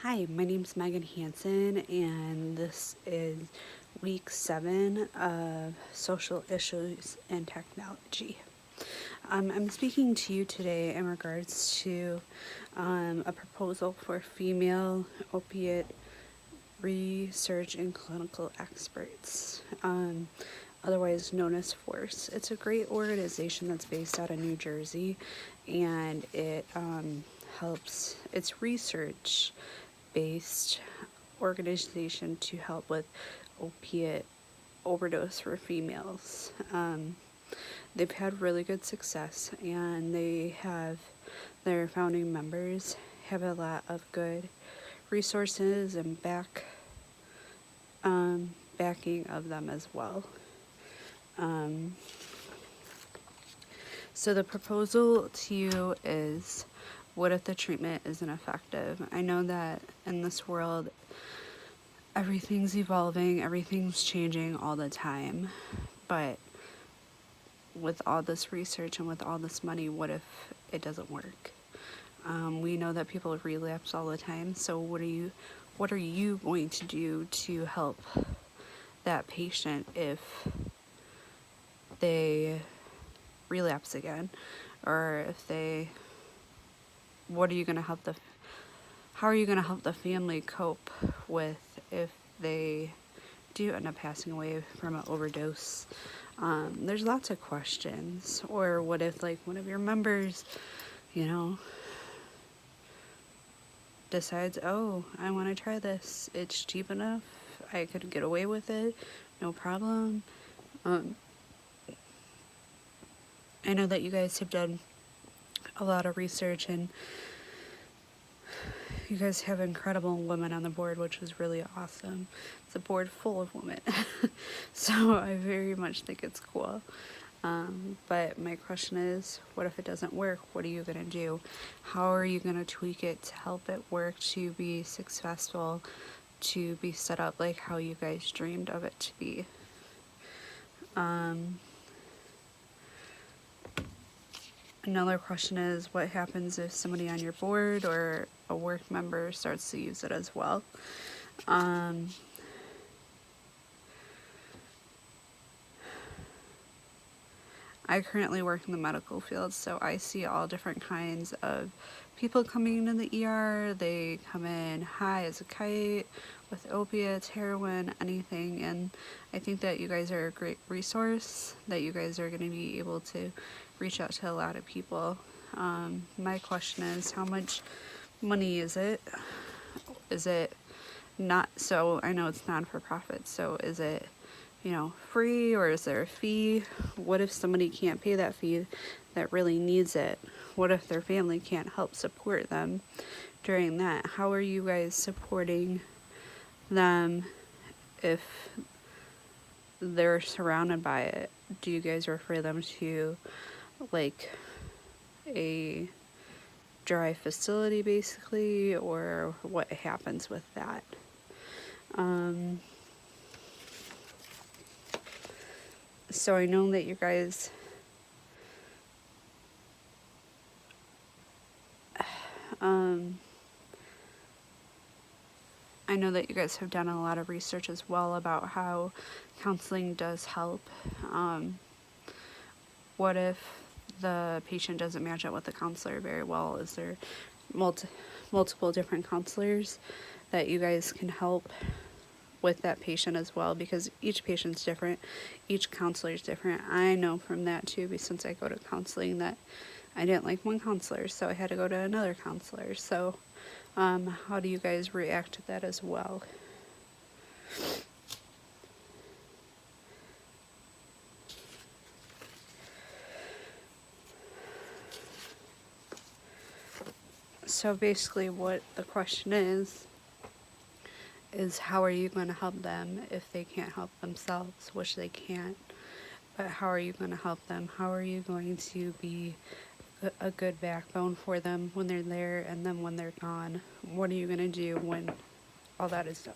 Hi, my name's Megan Hansen, and this is week 7 of Social Issues and Technology. I'm speaking to you today in regards to a proposal for female opiate research and clinical experts, otherwise known as FORCE. It's a great organization that's based out of New Jersey, and it helps, it's research based organization to help with opiate overdose for females. They've had really good success, and their founding members have a lot of good resources and backing of them as well. So the proposal to you is, what if the treatment isn't effective? I know that in this world, everything's evolving, everything's changing all the time, but with all this research and with all this money, what if it doesn't work? We know that people relapse all the time, so what are you going to do to help that patient if they relapse again, or if they, what are you going to help how are you going to help the family cope with if they do end up passing away from an overdose? There's lots of questions. Or what if, like, one of your members, decides, oh, I want to try this, it's cheap enough, I could get away with it, no problem. I know that you guys have done a lot of research, and you guys have incredible women on the board, which is really awesome. It's a board full of women. So I very much think it's cool. But my question is, what if it doesn't work? What are you going to do? How are you going to tweak it to help it work, to be successful, to be set up like how you guys dreamed of it to be? Another question is, what happens if somebody on your board or a work member starts to use it as well? I currently work in the medical field, so I see all different kinds of people coming into the ER. They come in high as a kite with opiates, heroin, anything, and I think that you guys are a great resource, that you guys are going to be able to reach out to a lot of people. My question is, how much money is it? Is it not, so I know it's non-for-profit, so is it free, or is there a fee? What if somebody can't pay that fee that really needs it? What if their family can't help support them during that? How are you guys supporting them if they're surrounded by it? Do you guys refer them to like a dry facility basically, or what happens with that? So I know that you guys have done a lot of research as well about how counseling does help. What if the patient doesn't match up with the counselor very well? Is there multiple different counselors that you guys can help with that patient as well? Because each patient's different, each counselor is different. I know from that too, because since I go to counseling, that I didn't like one counselor, so I had to go to another counselor. So how do you guys react to that as well? So basically what the question is how are you going to help them if they can't help themselves, which they can't, but how are you going to help them? How are you going to be a good backbone for them when they're there, and then when they're gone? What are you going to do when all that is done?